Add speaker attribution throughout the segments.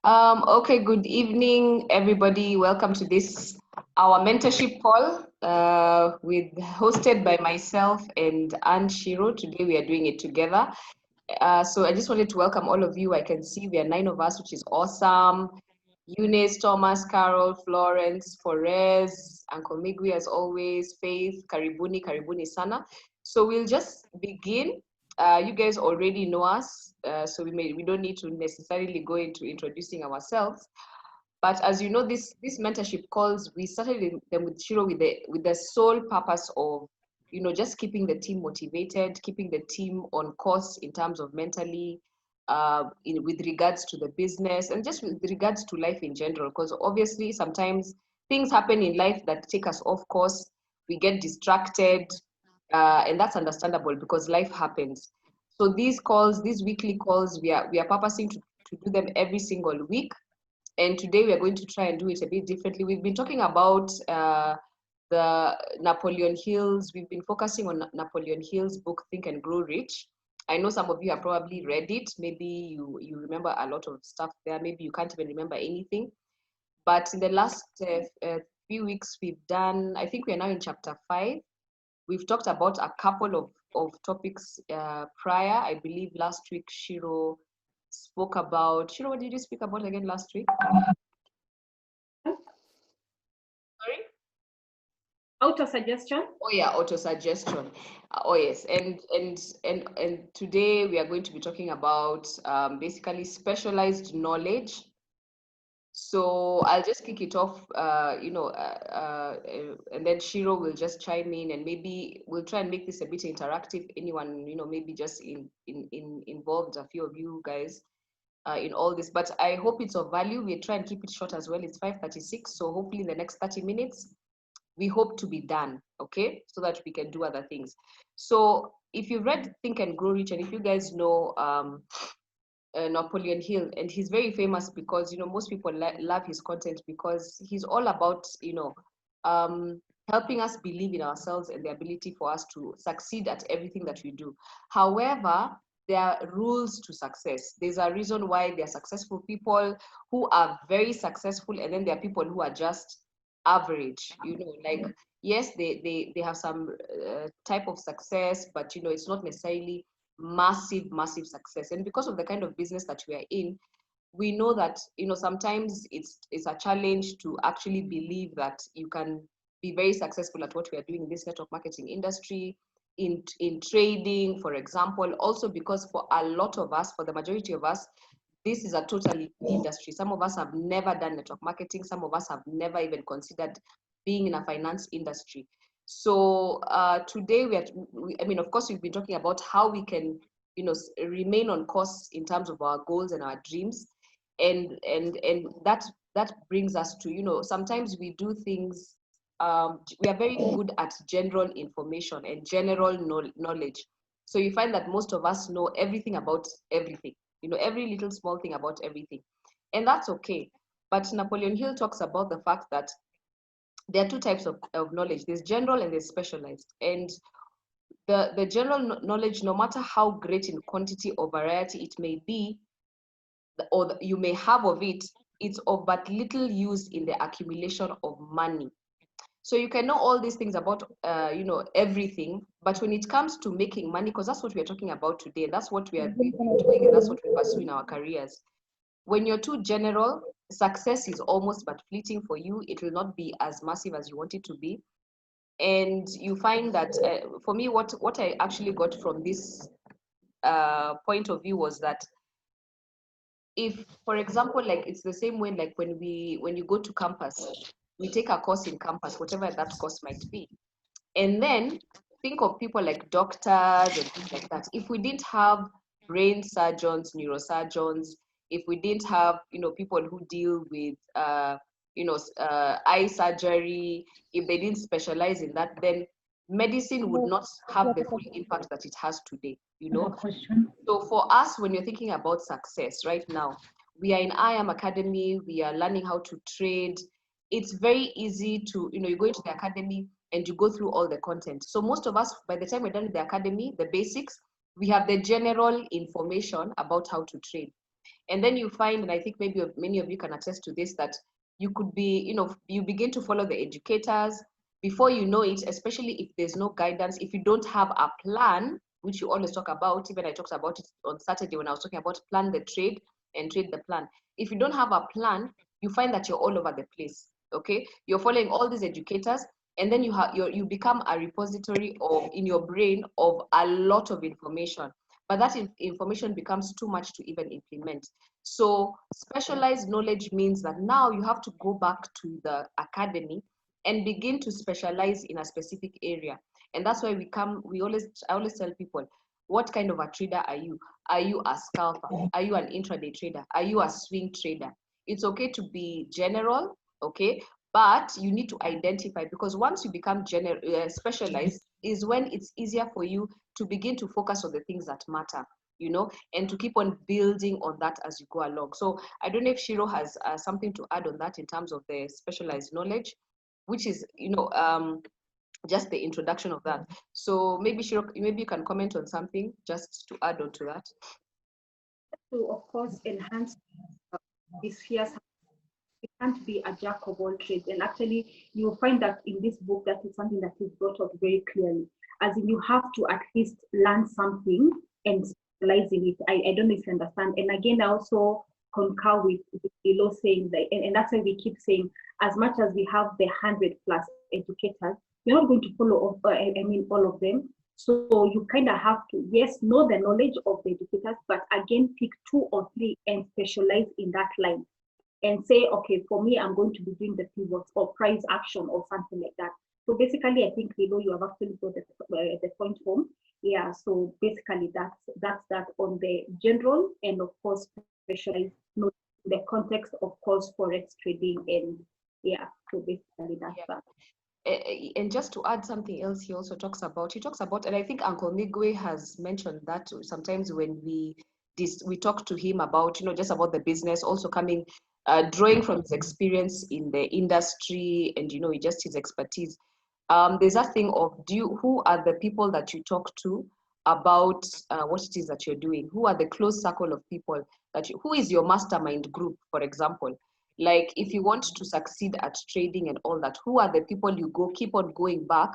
Speaker 1: Okay, good evening, everybody. Welcome to this, our mentorship call, hosted by myself and Shiru. Today we are doing it together. So I just wanted to welcome all of you. I can see we are 9 of us, which is awesome. Eunice, Thomas, Carol, Florence, Forez, Uncle Migwi as always, Faith, Karibuni Sana. So we'll just begin. You guys already know us, so we don't need to necessarily go into introducing ourselves. But as you know, this mentorship calls, we started them with Shiro with the sole purpose of, just keeping the team motivated, keeping the team on course in terms of mentally, with regards to the business and just with regards to life in general. Because obviously sometimes things happen in life that take us off course. We get distracted, and that's understandable because life happens. So these weekly calls, we are purposing to do them every single week. And today we are going to try and do it a bit differently. We've been talking about the Napoleon Hill's, we've been focusing on Napoleon Hill's book, Think and Grow Rich. I know some of you have probably read it. Maybe you remember a lot of stuff there. Maybe you can't even remember anything. But in the last few weeks, we've done, I think we are now in chapter 5. We've talked about a couple of topics prior. I believe last week, Shiro, what did you speak about again last week? Sorry?
Speaker 2: Auto-suggestion.
Speaker 1: Oh yeah, auto-suggestion. Oh yes, and today we are going to be talking about basically specialized knowledge. So I'll just kick it off, and then Shiro will just chime in, and maybe we'll try and make this a bit interactive. Anyone, maybe just involved, a few of you guys, in all this. But I hope it's of value. We try and keep it short as well. It's 5:36, so hopefully in the next 30 minutes, we hope to be done, okay? So that we can do other things. So if you read Think and Grow Rich, and if you guys know Napoleon Hill, and he's very famous because, most people love his content because he's all about, helping us believe in ourselves and the ability for us to succeed at everything that we do. However, there are rules to success. There's a reason why there are successful people who are very successful, and then there are people who are just average, like, yes, they have some type of success, but it's not necessarily massive success. And because of the kind of business that we are in, we know that sometimes it's a challenge to actually believe that you can be very successful at what we are doing in this network marketing industry, in trading, for example. Also because for a lot of us, for the majority of us, this is a totally new industry. Some of us have never done network marketing. Some of us have never even considered being in a finance industry. So today of course, we've been talking about how we can, remain on course in terms of our goals and our dreams, and that brings us to, sometimes we do things. We are very good at general information and general knowledge. So you find that most of us know everything about everything, every little small thing about everything, and that's okay. But Napoleon Hill talks about the fact that there are two types of knowledge. There's general and there's specialized. And the general knowledge, no matter how great in quantity or variety it may be, or you may have of it, it's of but little use in the accumulation of money. So you can know all these things about, everything, but when it comes to making money, because that's what we're talking about today, that's what we've been doing, and that's what we pursue in our careers. When you're too general, success is almost but fleeting for you. It will not be as massive as you want it to be. And you find that, for me, what I actually got from this point of view was that, if, for example, like, it's the same way, like when you go to campus, we take a course in campus, whatever that course might be. And then think of people like doctors and things like that. If we didn't have brain surgeons, neurosurgeons, if we didn't have, people who deal with, eye surgery, if they didn't specialize in that, then medicine would not have the full impact that it has today, So for us, when you're thinking about success right now, we are in IAM Academy, we are learning how to trade. It's very easy to, you go into the academy and you go through all the content. So most of us, by the time we're done with the academy, the basics, we have the general information about how to trade. And then you find, and I think maybe many of you can attest to this, that you could be, you begin to follow the educators. Before you know it, especially if there's no guidance, if you don't have a plan, which you always talk about, even I talked about it on Saturday when I was talking about plan the trade and trade the plan. If you don't have a plan, you find that you're all over the place. Okay, you're following all these educators, and then you become a repository of in your brain of a lot of information, but that information becomes too much to even implement. So specialized knowledge means that now you have to go back to the academy and begin to specialize in a specific area. And that's why I always tell people, what kind of a trader are you? Are you a scalper? Are you an intraday trader? Are you a swing trader? It's okay to be general, okay? But you need to identify, because once you become specialized is when it's easier for you to begin to focus on the things that matter, and to keep on building on that as you go along. So I don't know if Shiro has something to add on that in terms of the specialized knowledge, which is, just the introduction of that. So maybe Shiro, maybe you can comment on something just to add on to that.
Speaker 2: To, of course, enhance Ms Fierrrce, it can't be a jack of all trades. And actually, you'll find that in this book, that is something that is brought up very clearly. As in, you have to at least learn something and specialize in it. I don't know if you understand. And again, I also concur with Ilo saying that, and that's why we keep saying, as much as we have the 100+ educators, you're not going to follow all of them. So you kind of have to, yes, know the knowledge of the educators, but again, pick 2 or 3 and specialize in that line. And say, okay, for me, I'm going to be doing the pivots or price action or something like that. So basically, I think, you have actually got the point home. Yeah, so basically that's that on the general, and of course, specialized, the context, of course, Forex trading, and yeah, so basically that's that.
Speaker 1: And just to add something else, he talks about, and I think Uncle Migwe has mentioned that sometimes when we talk to him about, just about the business, also coming, drawing from his experience in the industry and, just his expertise. There's that thing of, who are the people that you talk to about what it is that you're doing? Who are the close circle of people who is your mastermind group, for example? Like, if you want to succeed at trading and all that, who are the people you keep on going back,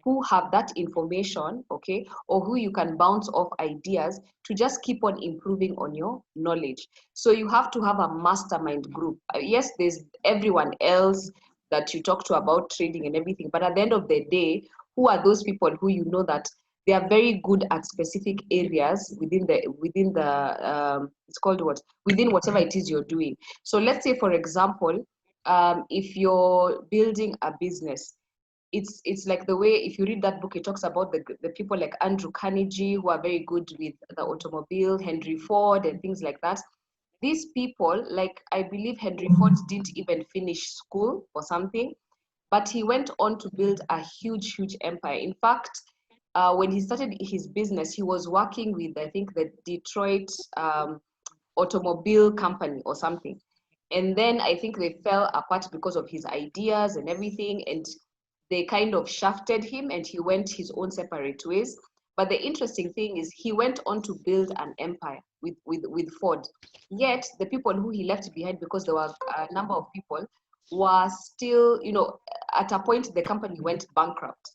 Speaker 1: who have that information, okay, or who you can bounce off ideas to just keep on improving on your knowledge. So you have to have a mastermind group. Yes, there's everyone else that you talk to about trading and everything, but at the end of the day, who are those people who you know that they are very good at specific areas within the it's called what, within whatever it is you're doing. So let's say, for example, if you're building a business, it's like the way, if you read that book, it talks about the people like Andrew Carnegie, who are very good with the automobile, Henry Ford and things like that. These people, like, I believe Henry Ford didn't even finish school or something, but he went on to build a huge empire. In fact, when he started his business, he was working with, I think, the Detroit automobile company or something. And then I think they fell apart because of his ideas and everything, and they kind of shafted him and he went his own separate ways. But the interesting thing is, he went on to build an empire with Ford. Yet the people who he left behind, because there were a number of people, were still, at a point the company went bankrupt,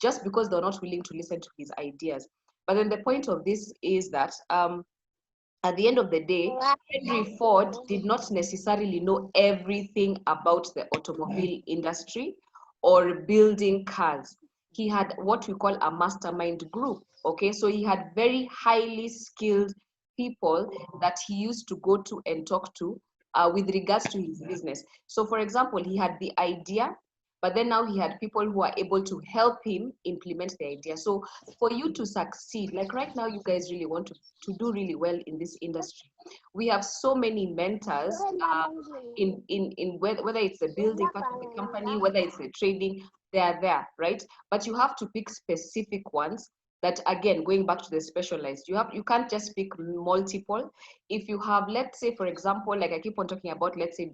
Speaker 1: just because they're not willing to listen to his ideas. But then the point of this is that at the end of the day, Henry Ford did not necessarily know everything about the automobile industry or building cars. He had what we call a mastermind group. Okay, so he had very highly skilled people that he used to go to and talk to with regards to his business. So, for example, he had the idea, but then now he had people who are able to help him implement the idea. So for you to succeed, like right now, you guys really want to do really well in this industry. We have so many mentors in whether it's the building part of the company, whether it's the trading, they are there, right? But you have to pick specific ones that, again, going back to the specialized, you can't just pick multiple. If you have, let's say, for example, like I keep on talking about, let's say,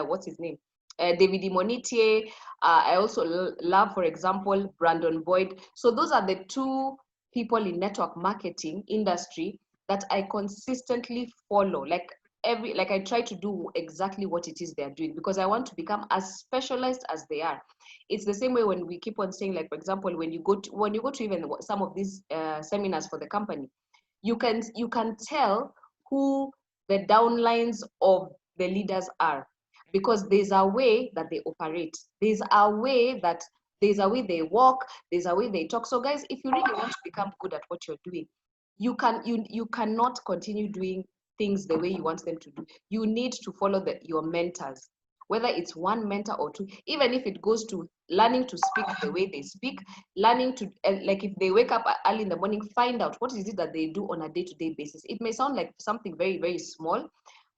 Speaker 1: what's his name? David Monitier. I also love, for example, Brandon Boyd. So those are the 2 people in network marketing industry that I consistently follow. Like I try to do exactly what it is they're doing, because I want to become as specialized as they are. It's the same way when we keep on saying, like, for example, when you go to even some of these seminars for the company, you can tell who the downlines of the leaders are, because there's a way that they operate. There's a way they walk, there's a way they talk. So guys, if you really want to become good at what you're doing, you cannot continue doing things the way you want them to do. You need to follow your mentors, whether it's one mentor or two, even if it goes to learning to speak the way they speak, learning to, like, if they wake up early in the morning, find out what is it that they do on a day-to-day basis. It may sound like something very, very small,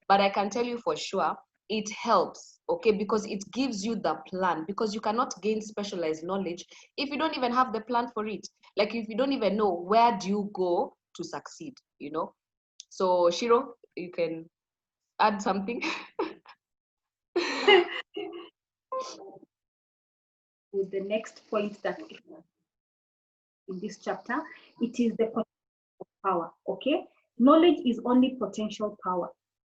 Speaker 1: but I can tell you for sure, it helps, okay? Because it gives you the plan, because you cannot gain specialized knowledge if you don't even have the plan for it. Like, if you don't even know where do you go to succeed, you know? So Shiro, you can add something.
Speaker 2: With the next point that in this chapter, it is the potential power. Okay, knowledge is only potential power.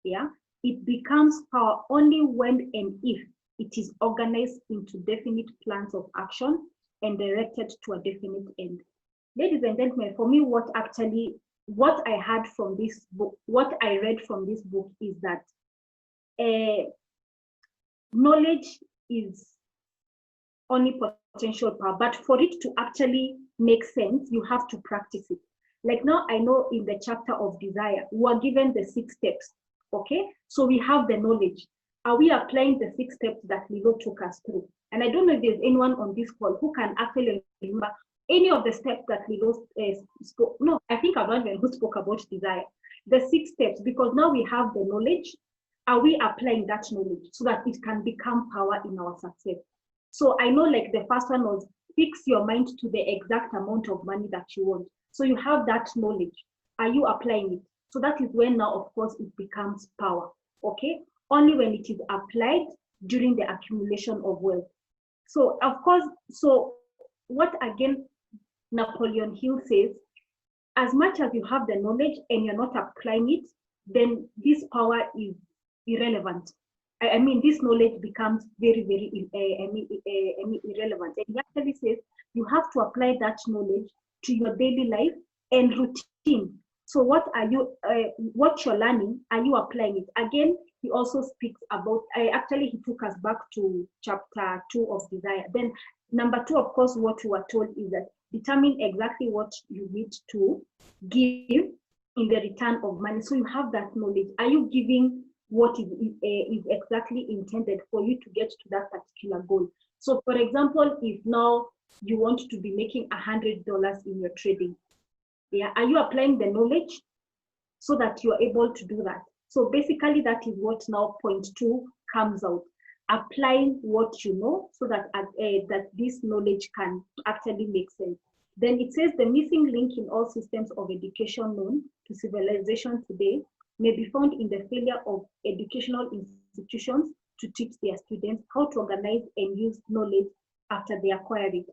Speaker 2: Yeah, it becomes power only when and if it is organized into definite plans of action and directed to a definite end. Ladies and gentlemen, for me, what I had from this book, what I read from this book is that knowledge is only potential power, but for it to actually make sense, you have to practice it. Like now, I know in the chapter of desire, we are given the 6 steps. Okay, so we have the knowledge. Are we applying the 6 steps that Lilo took us through? And I don't know if there's anyone on this call who can actually remember any of the steps that Lilo spoke. No, I think I'm not even who spoke about desire. The 6 steps, because now we have the knowledge. Are we applying that knowledge so that it can become power in our success? So I know, like, the first one was fix your mind to the exact amount of money that you want. So you have that knowledge. Are you applying it? So that is when now, of course, it becomes power. Okay? Only when it is applied during the accumulation of wealth. So, of course, so what again Napoleon Hill says, as much as you have the knowledge and you're not applying it, then this power is irrelevant. I mean, this knowledge becomes very, very irrelevant. And he actually says you have to apply that knowledge to your daily life and routine. So what are you, what you're learning, are you applying it? Again, he also speaks about, he took us back to chapter 2 of desire. Then number 2, of course, what we were told is that determine exactly what you need to give in the return of money. So you have that knowledge. Are you giving what is exactly intended for you to get to that particular goal? So for example, if now you want to be making $100 in your trading, yeah, are you applying the knowledge so that you're able to do that? So basically that is what now point 2 comes out. Applying what you know so that that this knowledge can actually make sense. Then it says the missing link in all systems of education known to civilization today may be found in the failure of educational institutions to teach their students how to organize and use knowledge after they acquire it.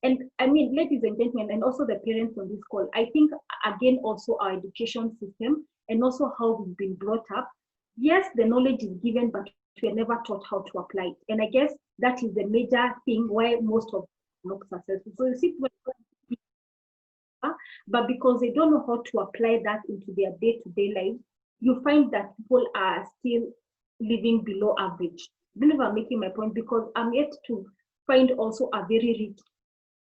Speaker 2: And I mean, ladies and gentlemen, and also the parents on this call, I think, again, also our education system and also how we've been brought up, yes, the knowledge is given, but we are never taught how to apply it. And I guess that is the major thing why most of them are not successful. So you see, but because they don't know how to apply that into their day-to-day life, you find that people are still living below average. I don't know if I'm making my point, because I'm yet to find also a very rich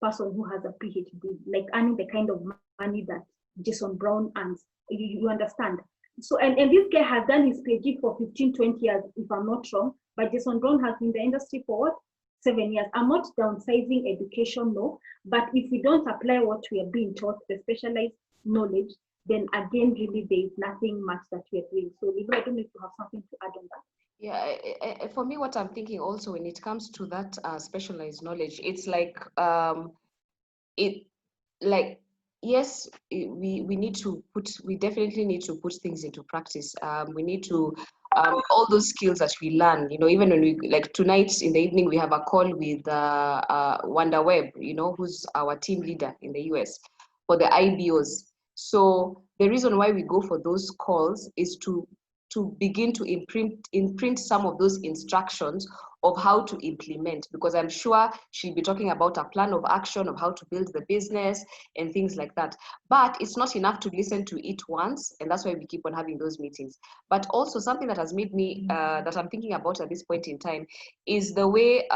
Speaker 2: person who has a PhD, like earning the kind of money that Jason Brown earns. You understand? So, and this guy has done his PhD for 15, 20 years, if I'm not wrong, but Jason Brown has been in the industry for what? 7 years. I'm not downsizing education, no, but if we don't apply what we are being taught, the specialized knowledge, then again, really, there is nothing much that we are doing. So, I don't know if you have something to add on that.
Speaker 1: Yeah, for me, what I'm thinking also when it comes to that specialized knowledge, it's like yes, we definitely need to put things into practice. We need to all those skills that we learn, even when we, like tonight in the evening, we have a call with Wanda Webb, who's our team leader in the US for the IBOs. So the reason why we go for those calls is to begin to imprint some of those instructions of how to implement, because I'm sure she'll be talking about a plan of action of how to build the business and things like that. But it's not enough to listen to it once, and that's why we keep on having those meetings. But also something that has made me that I'm thinking about at this point in time is the way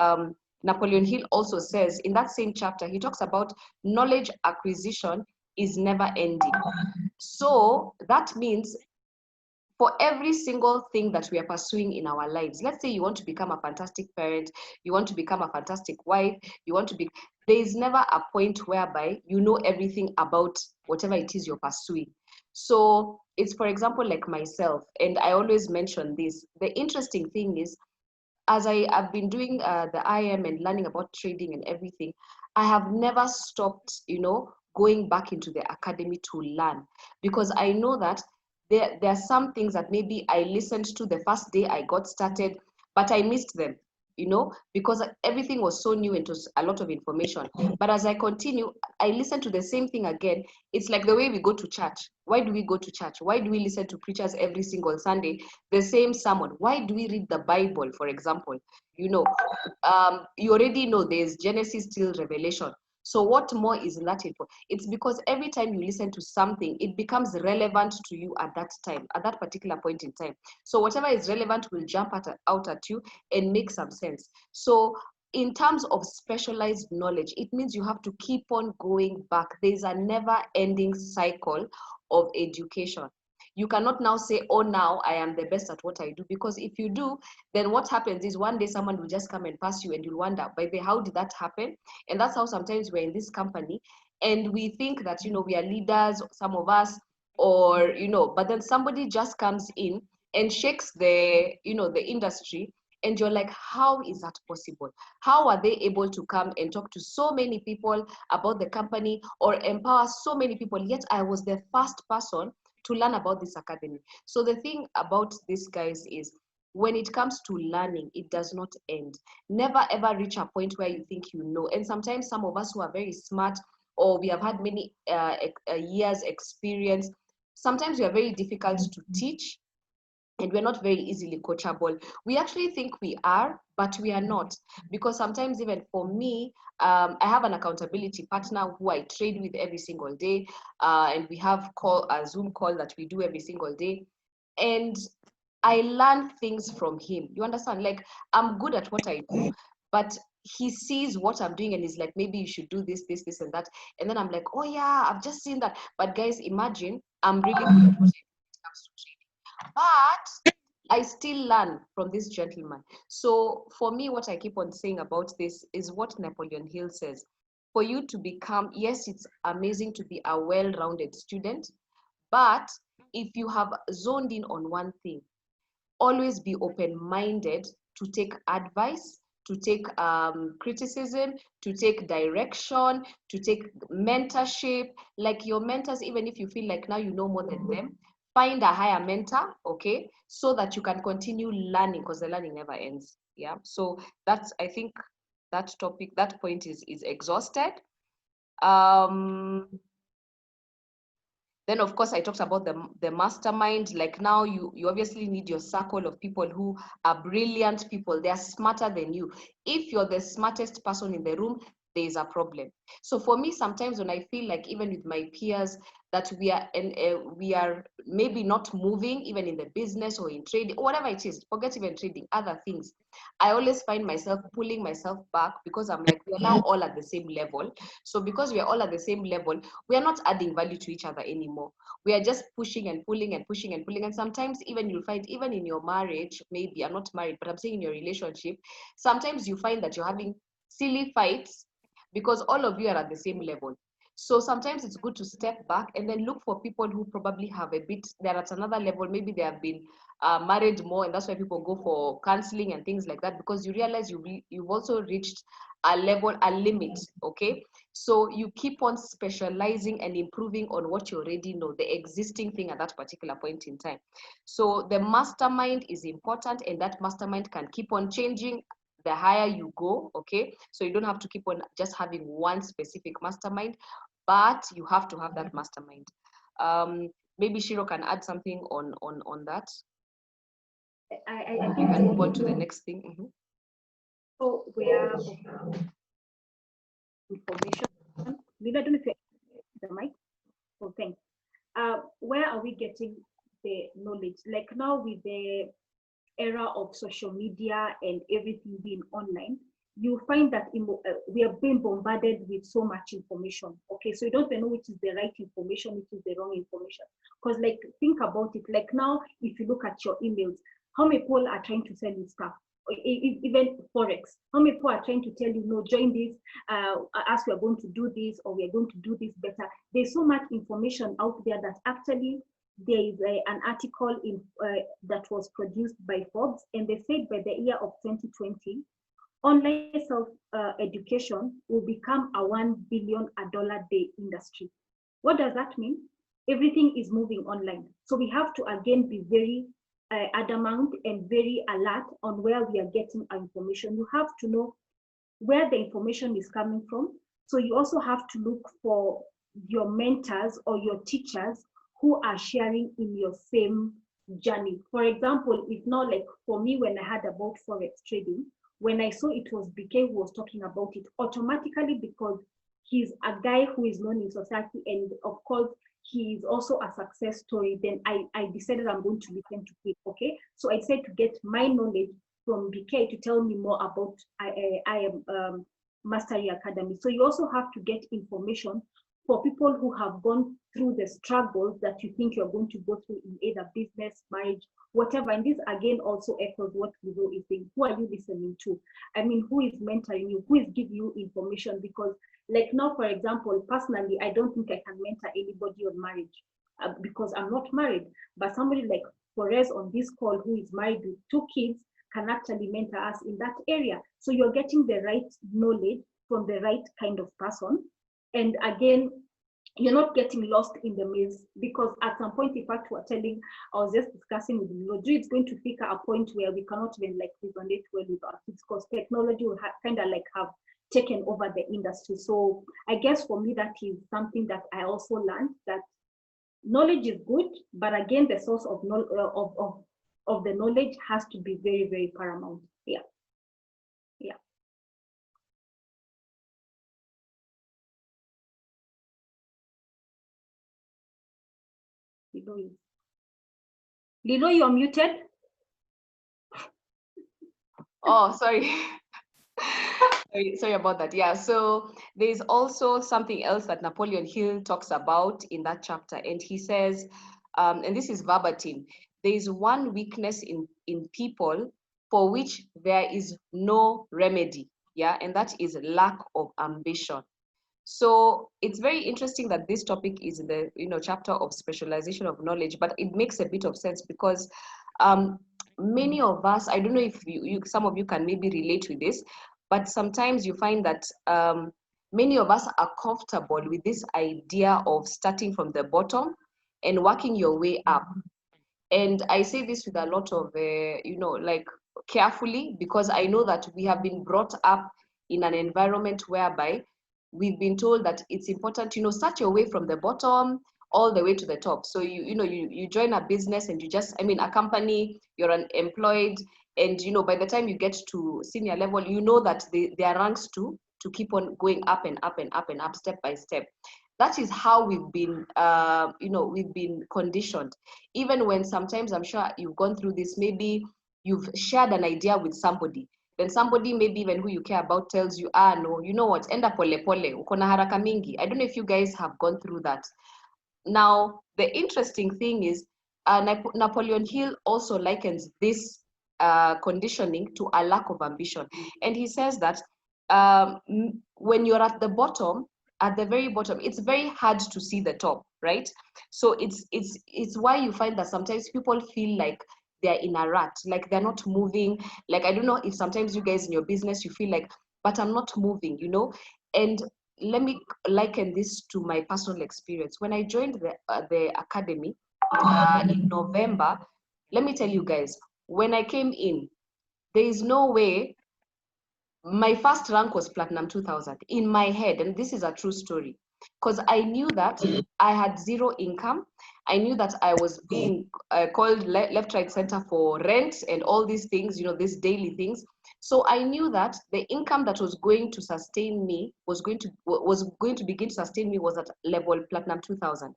Speaker 1: Napoleon Hill also says in that same chapter, he talks about knowledge acquisition is never ending. So that means for every single thing that we are pursuing in our lives, let's say you want to become a fantastic parent, you want to become a fantastic wife, you want to be, there is never a point whereby you know everything about whatever it is you're pursuing. So it's, for example, like myself, and I always mention this. The interesting thing is, as I have been doing the IM and learning about trading and everything, I have never stopped, going back into the academy to learn, because I know that there are some things that maybe I listened to the first day I got started, but I missed them, because everything was so new and it was a lot of information. But as I continue, I listen to the same thing again. It's like the way we go to church. Why do we go to church? Why do we listen to preachers every single Sunday, the same sermon? Why do we read the Bible, for example? You already know there's Genesis till Revelation. So what more is in that info? It's because every time you listen to something, it becomes relevant to you at that time, at that particular point in time. So whatever is relevant will jump out at you and make some sense. So in terms of specialized knowledge, it means you have to keep on going back. There's a never-ending cycle of education. You cannot now say, oh, now I am the best at what I do. Because if you do, then what happens is one day someone will just come and pass you and you'll wonder, by the way, how did that happen? And that's how sometimes we're in this company and we think that, we are leaders, some of us, or, but then somebody just comes in and shakes the industry, and you're like, how is that possible? How are they able to come and talk to so many people about the company or empower so many people? Yet I was the first person to learn about this academy. So the thing about this, guys, is when it comes to learning, it does not end. Never ever reach a point where you think you know. And sometimes some of us who are very smart, or we have had many years experience, sometimes we are very difficult to teach, and we're not very easily coachable. We actually think we are, but we are not. Because sometimes, even for me, I have an accountability partner who I trade with every single day, and we have a Zoom call that we do every single day. And I learn things from him. You understand? Like, I'm good at what I do, but he sees what I'm doing and he's like, maybe you should do this, this, this, and that. And then I'm like, oh yeah, I've just seen that. But guys, imagine I'm really good at what I do when it comes to trading. But I still learn from this gentleman. So for me, what I keep on saying about this is what Napoleon Hill says. For you to become, yes, it's amazing to be a well-rounded student, but if you have zoned in on one thing, always be open-minded to take advice, to take criticism, to take direction, to take mentorship. Like your mentors, even if you feel like now you know more than them, find a higher mentor, okay, so that you can continue learning, because the learning never ends. Yeah. So that's, I think, that topic, that point is exhausted. Then, of course, I talked about the mastermind. Like now, you obviously need your circle of people who are brilliant people. They are smarter than you. If you're the smartest person in the room, there is a problem. So for me, sometimes when I feel like even with my peers that we are maybe not moving, even in the business or in trading, or whatever it is, forget even trading, other things, I always find myself pulling myself back, because I'm like, we're now all at the same level. So because we're all at the same level, we are not adding value to each other anymore. We are just pushing and pulling and pushing and pulling. And sometimes even you'll find, even in your marriage, maybe I'm not married, but I'm saying in your relationship, sometimes you find that you're having silly fights because all of you are at the same level. So sometimes it's good to step back and then look for people who probably have a bit, they're at another level. Maybe they have been married more, and that's why people go for counseling and things like that, because you realize you've also reached a level, a limit, okay? So you keep on specializing and improving on what you already know, the existing thing at that particular point in time. So the mastermind is important, and that mastermind can keep on changing the higher you go, okay? So you don't have to keep on just having one specific mastermind, but you have to have that mastermind. maybe Shiro can add something on that.
Speaker 2: I
Speaker 1: You
Speaker 2: think
Speaker 1: can move on to the next thing. Mm-hmm.
Speaker 2: So where information, Lila, I don't know if you the mic. Oh, thanks. Where are we getting the knowledge? Like now with the era of social media and everything being online, you find that we are being bombarded with so much information. Okay, so you don't even know which is the right information, which is the wrong information. Because like, think about it. Like now, if you look at your emails, how many people are trying to sell you stuff? Even Forex, how many people are trying to tell you, no, join this, as we are going to do this, or we are going to do this better. There's so much information out there that actually there is an article that was produced by Forbes, and they said by the year of 2020, online self-education will become a $1 billion day industry. What does that mean? Everything is moving online. So we have to again be very adamant and very alert on where we are getting our information. You have to know where the information is coming from. So you also have to look for your mentors or your teachers who are sharing in your same journey. For example, it's not like for me when I heard about Forex trading, when I saw it was BK who was talking about it, automatically, because he's a guy who is known in society and of course he is also a success story, then I decided I'm going to listen to him, okay? So I said to get my knowledge from BK to tell me more about I am Mastery Academy. So you also have to get information for people who have gone through the struggles that you think you're going to go through in either business, marriage, whatever. And this again also echoes what Lizo is saying. Who are you listening to? I mean, who is mentoring you? Who is giving you information? Because like now, for example, personally, I don't think I can mentor anybody on marriage because I'm not married. But somebody like Fierrrce on this call who is married with 2 kids can actually mentor us in that area. So you're getting the right knowledge from the right kind of person. And again, you're not getting lost in the maze, because at some point, in fact, I was just discussing with Lodri, it's going to pick a point where we cannot even like resonate well with our kids because technology will kind of like have taken over the industry. So I guess for me, that is something that I also learned, that knowledge is good, but again, the source of the knowledge has to be very, very paramount. Yeah. Yeah. Lilo, you're muted.
Speaker 1: Oh, sorry. Sorry about that. Yeah, so there's also something else that Napoleon Hill talks about in that chapter. And he says, and this is verbatim, there is one weakness in people for which there is no remedy. Yeah, and that is lack of ambition. So it's very interesting that this topic is in the chapter of specialization of knowledge, but it makes a bit of sense because many of us, I don't know if some of you can maybe relate with this, but sometimes you find that many of us are comfortable with this idea of starting from the bottom and working your way up. And I say this with a lot of, like carefully, because I know that we have been brought up in an environment whereby we've been told that it's important, start your way from the bottom all the way to the top. So you join a business and you just, a company, you're unemployed, and by the time you get to senior level, you know that there are ranks to keep on going up and up and up and up, step by step. That is how we've been, we've been conditioned. Even when sometimes, I'm sure you've gone through this, maybe you've shared an idea with somebody, then somebody maybe even who you care about tells you, no, you know what, enda pole pole, uko na haraka mingi. I don't know if you guys have gone through that. Now, the interesting thing is, Napoleon Hill also likens this conditioning to a lack of ambition. And he says that when you're at the bottom, at the very bottom, it's very hard to see the top, right? So it's why you find that sometimes people feel like they're in a rut, like they're not moving. Like, I don't know if sometimes you guys in your business, you feel like, but I'm not moving, And let me liken this to my personal experience. When I joined the academy in November, let me tell you guys, when I came in, there is no way. My first rank was Platinum 2000 in my head, and this is a true story. because I knew that I had zero income. I knew that I was being called left, right, center for rent and all these things, you know, these daily things. So I knew that the income that was going to sustain me was going to begin to sustain me was at level platinum 2000.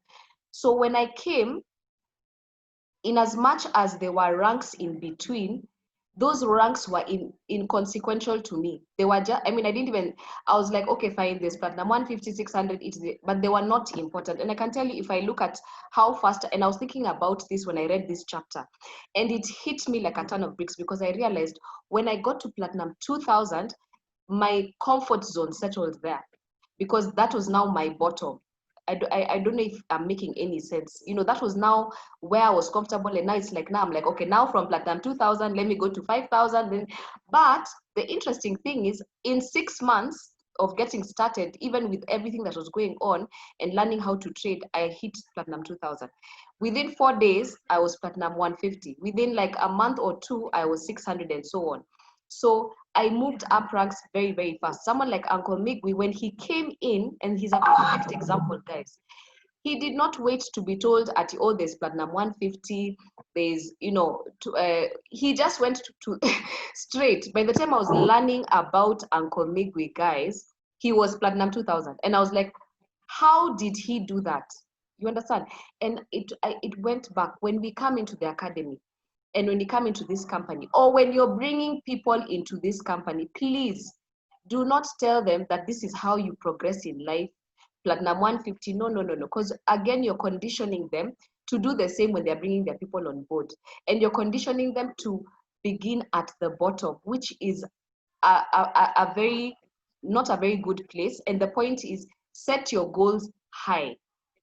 Speaker 1: So when I came, in as much as there were ranks in between, those ranks were inconsequential to me. They were just, I mean, I didn't even, I was like, okay, fine, there's platinum 150, 600, but they were not important. And I can tell you, if I look at how fast, and I was thinking about this when I read this chapter, and it hit me like a ton of bricks, because I realized when I got to platinum 2000, my comfort zone settled there, because that was now my bottom. I don't know if I'm making any sense. You know, that was now where I was comfortable, and now it's like, now I'm like, okay, now from platinum 2000, let me go to 5000. Then, but the interesting thing is, in 6 months of getting started, even with everything that was going on and learning how to trade, I hit platinum 2000. Within 4 days, I was platinum 150. Within like a month or two, I was 600 and so on. So I moved up ranks very, very fast. Someone like Uncle Migwi, when he came in, and he's a perfect example, guys, he did not wait to be told at, oh, there's platinum 150, there's, you know, he just went to straight. By the time I was learning about Uncle Migwi, guys, he was platinum 2000. And I was like, how did he do that? You understand? And it went back. When we come into the academy, and when you come into this company, or when you're bringing people into this company, please do not tell them that this is how you progress in life. Platinum 150, no, no, no, no. Because again, you're conditioning them to do the same when they're bringing their people on board. And you're conditioning them to begin at the bottom, which is a very, not a very good place. And the point is, set your goals high.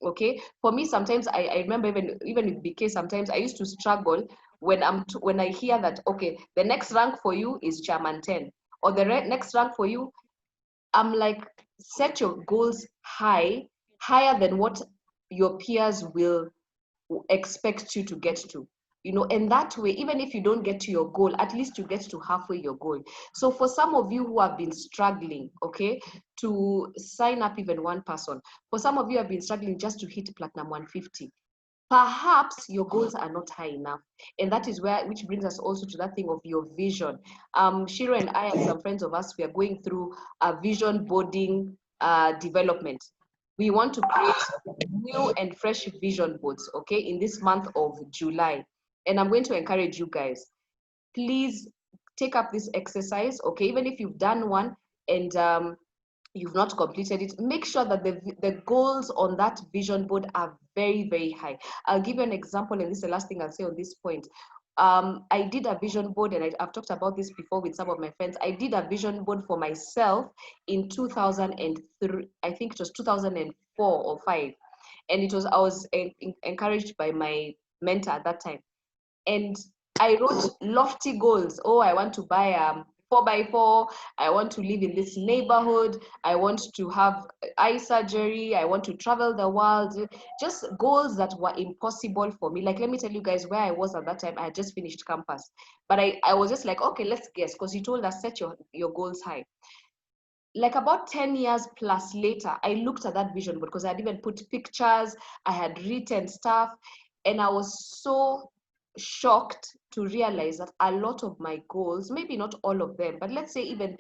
Speaker 1: Okay, for me, sometimes I remember even with BK, sometimes I used to struggle when I hear that, okay, the next rank for you is chairman 10, or the next rank for you. I'm like, set your goals high, higher than what your peers will expect you to get to, you know. And that way, even if you don't get to your goal, at least you get to halfway your goal. So for some of you who have been struggling, okay, to sign up even one person, for some of you have been struggling just to hit platinum 150, perhaps your goals are not high enough. And that is where, which brings us also to that thing of your vision. Shiru and I and some friends of us, we are going through a vision boarding development. We want to create new and fresh vision boards, okay, in this month of July. And I'm going to encourage you guys, please take up this exercise, okay? Even if you've done one and you've not completed it, make sure that the goals on that vision board are very, very high. I'll give you an example, and this is the last thing I'll say on this point. I did a vision board, and I've talked about this before with some of my friends. I did a vision board for myself in 2003, I think it was 2004 or 5. And it was, I was encouraged by my mentor at that time. And I wrote lofty goals. Oh, I want to buy 4x4. I want to live in this neighborhood. I want to have eye surgery. I want to travel the world. Just goals that were impossible for me. Like, let me tell you guys where I was at that time. I had just finished campus. But I was just like, okay, let's guess. Because you told us set your goals high. Like about 10 years plus later, I looked at that vision board, because I'd even put pictures, I had written stuff, and I was so shocked to realize that a lot of my goals, maybe not all of them, but let's say even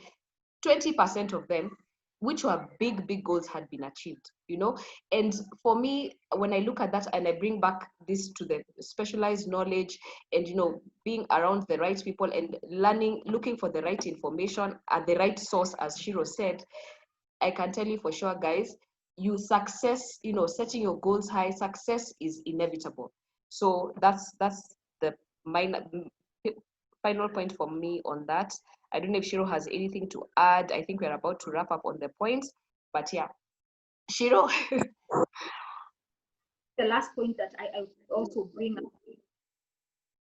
Speaker 1: 20% of them, which were big, big goals, had been achieved, you know. And for me, when I look at that and I bring back this to the specialized knowledge and, you know, being around the right people and learning, looking for the right information at the right source, as Shiru said, I can tell you for sure, guys, you success, you know, setting your goals high, success is inevitable. So that's the final point for me on that. I don't know if Shiru has anything to add. I think we're about to wrap up on the points, but yeah, Shiru.
Speaker 2: The last point that I also bring up,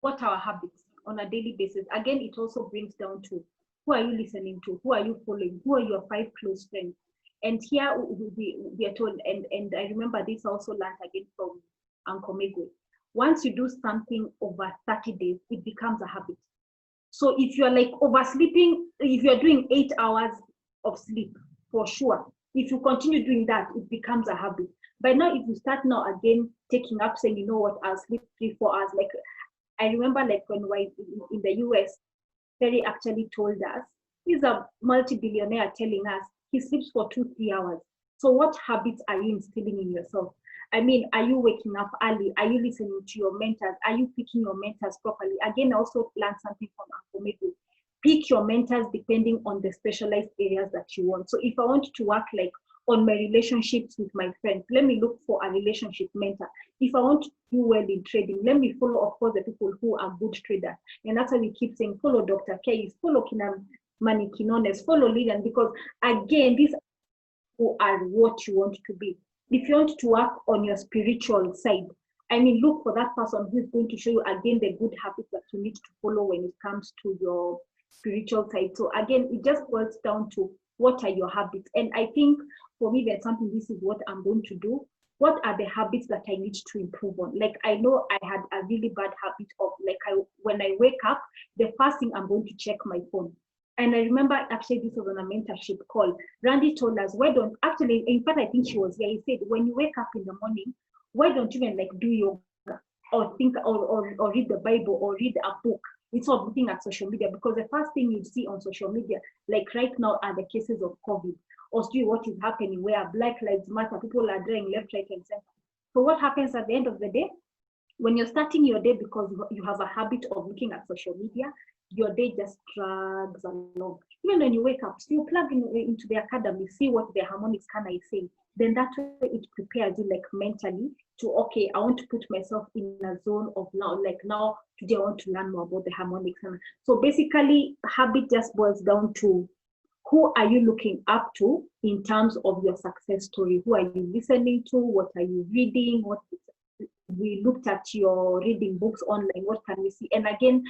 Speaker 2: what are our habits on a daily basis? Again, it also brings down to who are you listening to? Who are you following? Who are your 5 close friends? And here we are told, and I remember this also learned again from Uncle Megwe. Once you do something over 30 days, it becomes a habit. So if you're like oversleeping, if you're doing 8 hours of sleep, for sure, If you continue doing that, it becomes a habit. But now, if you start now again taking up saying, you know what, I'll sleep 3-4 hours. Like I remember, like when we were in the US, Terry actually told us, he's a multi-billionaire telling us he sleeps for 2-3 hours. So what habits are you instilling in yourself? I mean, are you waking up early? Are you listening to your mentors? Are you picking your mentors properly? Again, I also learned something from Uncle Medu. Pick your mentors depending on the specialized areas that you want. So if I want to work like on my relationships with my friends, let me look for a relationship mentor. If I want to do well in trading, let me follow, of course, the people who are good traders. And that's why we keep saying, follow Dr. Kay's, follow Kinam Manikinones, follow Lilian, because again, these who are what you want to be. If you want to work on your spiritual side, I mean, look for that person who's going to show you again the good habits that you need to follow when it comes to your spiritual side. So again, it just boils down to what are your habits. And I think for me, there's something, this is what I'm going to do. What are the habits that I need to improve on? Like I know I had a really bad habit of like when I wake up, the first thing I'm going to check my phone. And I remember actually this was on a mentorship call. Randy told us, why don't, actually, in fact, I think she was here. He said, when you wake up in the morning, why don't you even like do yoga or think or read the Bible or read a book instead of looking at social media? Because the first thing you see on social media, like right now, are the cases of COVID or see what is happening where Black Lives Matter, people are dying left, right, and center. So what happens at the end of the day? When you're starting your day, because you have a habit of looking at social media, your day just drags along. Even when you wake up, so you plug into the academy, see what the harmonics can I say. Then that way it prepares you like mentally to, okay, I want to put myself in a zone of now, like now today I want to learn more about the harmonics. So basically, habit just boils down to who are you looking up to in terms of your success story? Who are you listening to? What are you reading? What we looked at your reading books online, what can we see? And again,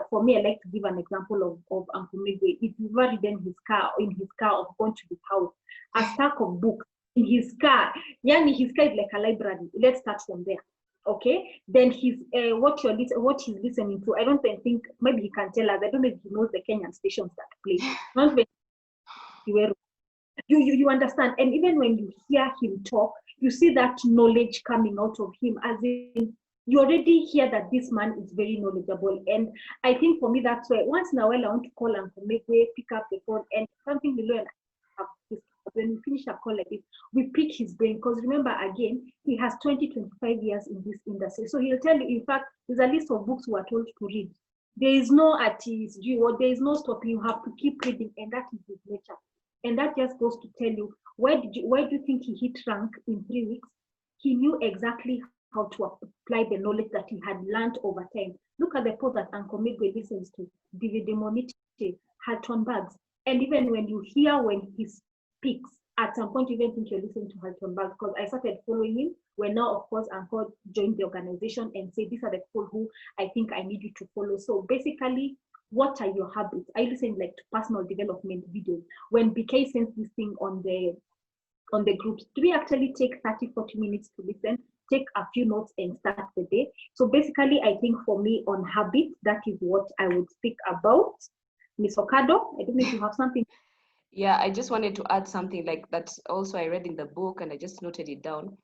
Speaker 2: for me, I like to give an example of Uncle Midway. If you've ever ridden in his car or gone to his house, a stack of books in his car, yani his car is like a library. Let's start from there. Okay, then he's what he's listening to. I don't think, maybe he can tell us. I don't know if he knows the Kenyan stations that play. You understand, and even when you hear him talk, you see that knowledge coming out of him, as in you already hear that this man is very knowledgeable. And I think for me, that's why once in a while I want to call Uncle Megwe, pick up the phone, and something we learn when we finish a call like this, we pick his brain, because remember, again, he has 20-25 years in this industry. So he'll tell you, in fact, there's a list of books we are told to read. There is no artist, there is no stopping. You have to keep reading, and that is his nature. And that just goes to tell you, why do you think he hit rank in 3 weeks? He knew exactly how to apply the knowledge that he had learned over time. Look at the post that Uncle Migwe listens to, David Demonite, Halton Bags. And even when you hear when he speaks, at some point you even think you're listening to Halton Bags, because I started following him when now, of course, Uncle joined the organization and said, these are the people who I think I need you to follow. So basically, what are your habits? I listen like to personal development videos. When BK sends this thing on the groups, do we actually take 30-40 minutes to listen, take a few notes and start the day? So basically, I think for me on habits, that is what I would speak about. Ms. Okado, I don't know if you have something.
Speaker 1: Yeah, I just wanted to add something like that. Also, I read in the book and I just noted it down.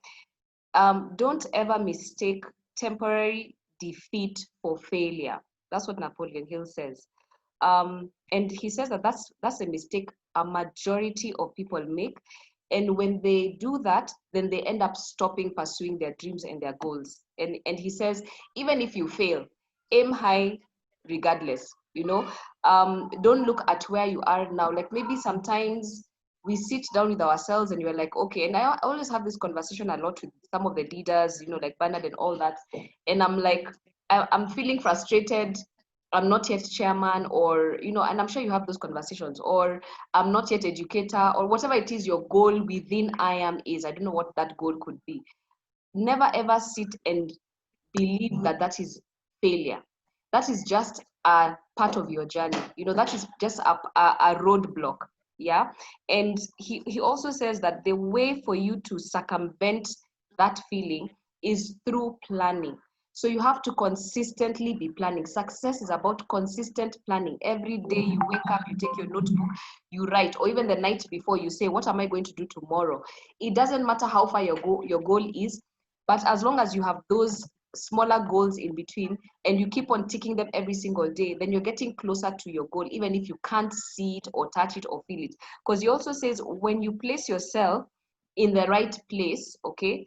Speaker 1: Don't ever mistake temporary defeat for failure. That's what Napoleon Hill says. And he says that that's a mistake a majority of people make. And when they do that, then they end up stopping pursuing their dreams and their goals. And he says, even if you fail, aim high regardless, don't look at where you are now. Like maybe sometimes we sit down with ourselves and we're like, okay, and I always have this conversation a lot with some of the leaders, like Bernard and all that. And I'm like, I'm feeling frustrated. I'm not yet chairman, or, and I'm sure you have those conversations, or I'm not yet educator, or whatever it is your goal within I am is. I don't know what that goal could be. Never ever sit and believe that is failure. That is just a part of your journey. That is just a roadblock. Yeah. And he also says that the way for you to circumvent that feeling is through planning. So you have to consistently be planning. Success is about consistent planning. Every day you wake up, you take your notebook, you write, or even the night before you say, what am I going to do tomorrow? It doesn't matter how far your goal is, but as long as you have those smaller goals in between and you keep on ticking them every single day, then you're getting closer to your goal, even if you can't see it or touch it or feel it. Because he also says when you place yourself in the right place, okay,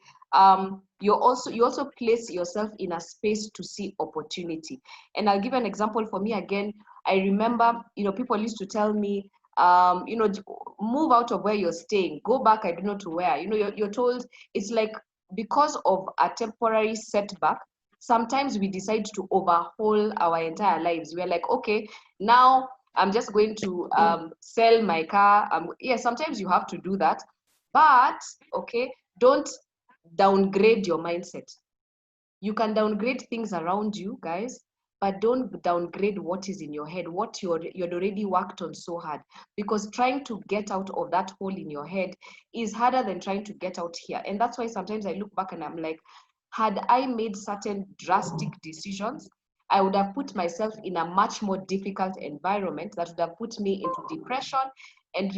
Speaker 1: you also place yourself in a space to see opportunity. And I'll give an example. For me again, I remember, people used to tell me, move out of where you're staying, go back, I don't know to where. You're told, it's like, because of a temporary setback, sometimes we decide to overhaul our entire lives. We're like, okay, now I'm just going to sell my car. Yeah, sometimes you have to do that, but okay, don't downgrade your mindset. You can downgrade things around you, guys, but don't downgrade what is in your head, what you'd already worked on so hard. Because trying to get out of that hole in your head is harder than trying to get out here. And that's why sometimes I look back and I'm like, had I made certain drastic decisions, I would have put myself in a much more difficult environment that would have put me into depression and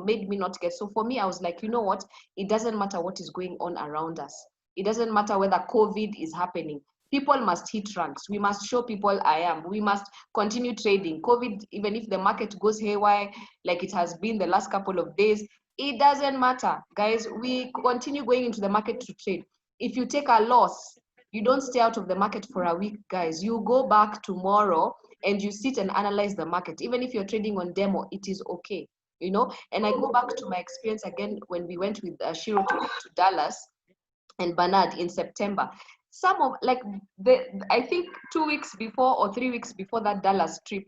Speaker 1: made me not get. So for me, I was like, you know what? It doesn't matter what is going on around us. It doesn't matter whether COVID is happening. People must hit ranks. We must show people I am. We must continue trading. COVID, even if the market goes haywire, like it has been the last couple of days, it doesn't matter. Guys, we continue going into the market to trade. If you take a loss, you don't stay out of the market for a week, guys. You go back tomorrow and you sit and analyze the market. Even if you're trading on demo, it is okay, And I go back to my experience again when we went with Shiru to Dallas and Bernard in September. Some of I think 2 weeks before or 3 weeks before that Dallas trip,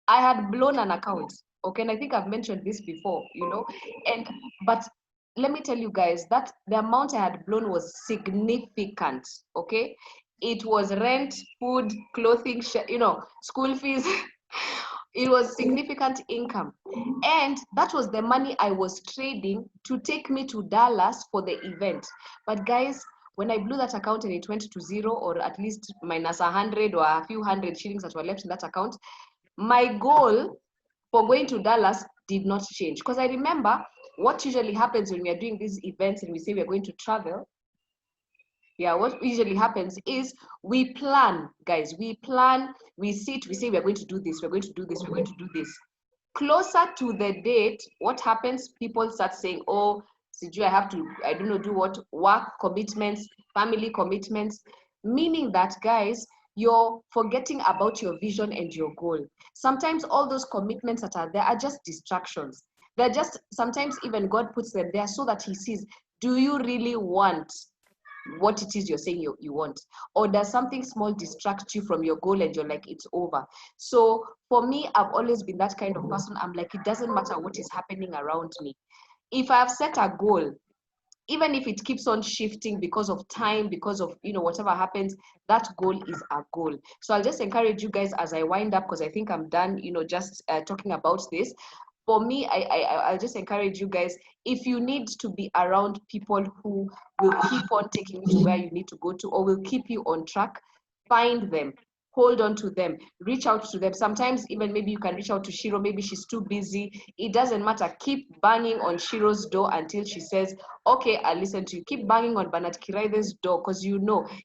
Speaker 1: I had blown an account. Okay, and I think I've mentioned this before, but let me tell you guys that the amount I had blown was significant. Okay, it was rent, food, clothing, school fees. It was significant income. And that was the money I was trading to take me to Dallas for the event. But guys, when I blew that account and it went to zero, or at least minus 100 or a few hundred shillings that were left in that account, my goal for going to Dallas did not change. Because I remember what usually happens when we are doing these events and we say we're going to travel. Yeah, what usually happens is we plan, guys. We plan, we sit, we say we're going to do this, we're going to do this, we're going to do this. Closer to the date, what happens? People start saying, oh, Siju, I have to, I don't know, do what? Work commitments, family commitments. Meaning that, guys, you're forgetting about your vision and your goal. Sometimes all those commitments that are there are just distractions. They're just, sometimes even God puts them there so that he sees, do you really want what it is you're saying you want? Or does something small distract you from your goal and you're like, it's over? So for me, I've always been that kind of person. I'm like, it doesn't matter what is happening around me. If I have set a goal, even if it keeps on shifting because of time, because of, whatever happens, that goal is a goal. So I'll just encourage you guys as I wind up, because I think I'm done, just talking about this. For me, I'll just encourage you guys, if you need to be around people who will keep on taking you to where you need to go to, or will keep you on track, find them, hold on to them, reach out to them. Sometimes even maybe you can reach out to Shiru, maybe she's too busy. It doesn't matter. Keep banging on Shiru's door until she says, okay, I'll listen to you. Keep banging on Bernard Kiraide's door, because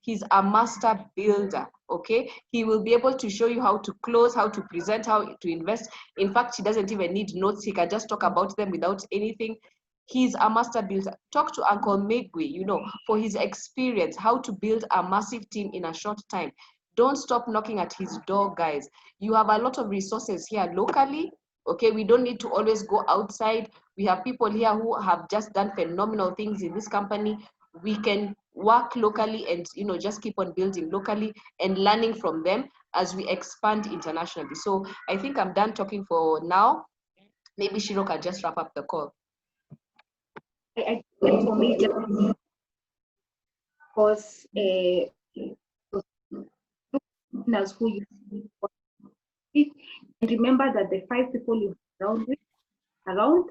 Speaker 1: he's a master builder. Okay, he will be able to show you how to close, how to present, how to invest. In fact, he doesn't even need notes. He can just talk about them without anything. He's a master builder. Talk to Uncle Megwe, for his experience, how to build a massive team in a short time. Don't stop knocking at his door, guys. You have a lot of resources here locally. Okay, we don't need to always go outside. We have people here who have just done phenomenal things in this company. We can work locally and just keep on building locally and learning from them as we expand internationally. So I think I'm done talking for now. Maybe Shiro can just wrap up the call.
Speaker 2: I think for me, just because as who you and remember that the 5 people you have around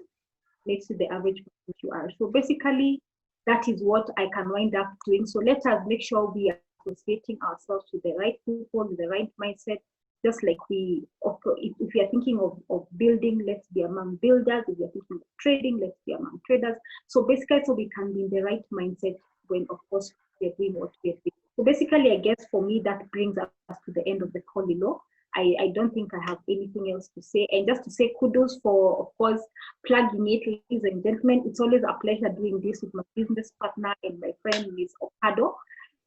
Speaker 2: makes you the average person you are. So basically, that is what I can wind up doing. So let us make sure we are associating ourselves with the right people, with the right mindset. Just like if we are thinking of building, let's be among builders. If we are thinking of trading, let's be among traders. So basically, so we can be in the right mindset when, of course, we are doing what we are doing. So basically, I guess for me, that brings us to the end of the call, I don't think I have anything else to say. And just to say kudos for, of course, plugging it, ladies and gentlemen. It's always a pleasure doing this with my business partner and my friend, Ms. Okado.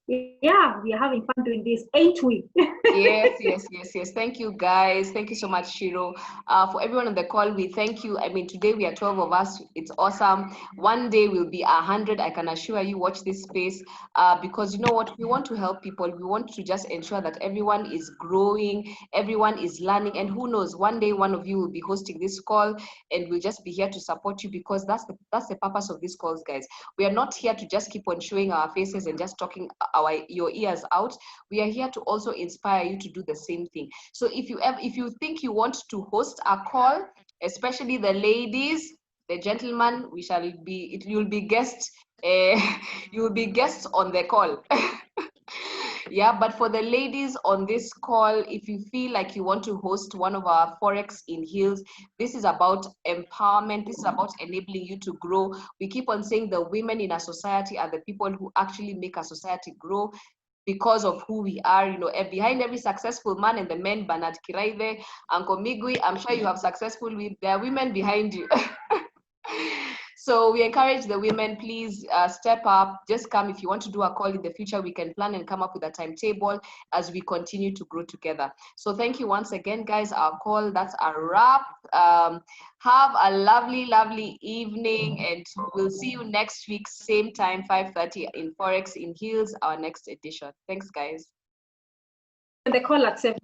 Speaker 2: Yeah, we are having fun doing this, ain't we?
Speaker 1: Yes. Thank you, guys. Thank you so much, Shiru. For everyone on the call, we thank you. I mean, today we are 12 of us. It's awesome. One day we'll be 100. I can assure you, watch this space, because you know what? We want to help people. We want to just ensure that everyone is growing, everyone is learning, and who knows, one day one of you will be hosting this call, and we'll just be here to support you, because that's the purpose of these calls, guys. We are not here to just keep on showing our faces and just talking your ears out. We are here to also inspire you to do the same thing. So if you think you want to host a call, especially the ladies, the gentlemen, you'll be guests. You will be guests on the call. Yeah, but for the ladies on this call, if you feel like you want to host one of our Forex in Heels, this is about empowerment. This is about enabling you to grow. We keep on saying the women in a society are the people who actually make a society grow, because of who we are. Behind every successful man, and the men, Bernard Kiraive, Uncle Migui, I'm sure you have there are women behind you. So we encourage the women, please step up, just come. If you want to do a call in the future, we can plan and come up with a timetable as we continue to grow together. So thank you once again, guys. Our call, that's a wrap. Have a lovely evening, and we'll see you next week, same time, 5:30 in Forex in Heels, our next edition. Thanks, guys.
Speaker 2: The call at 7.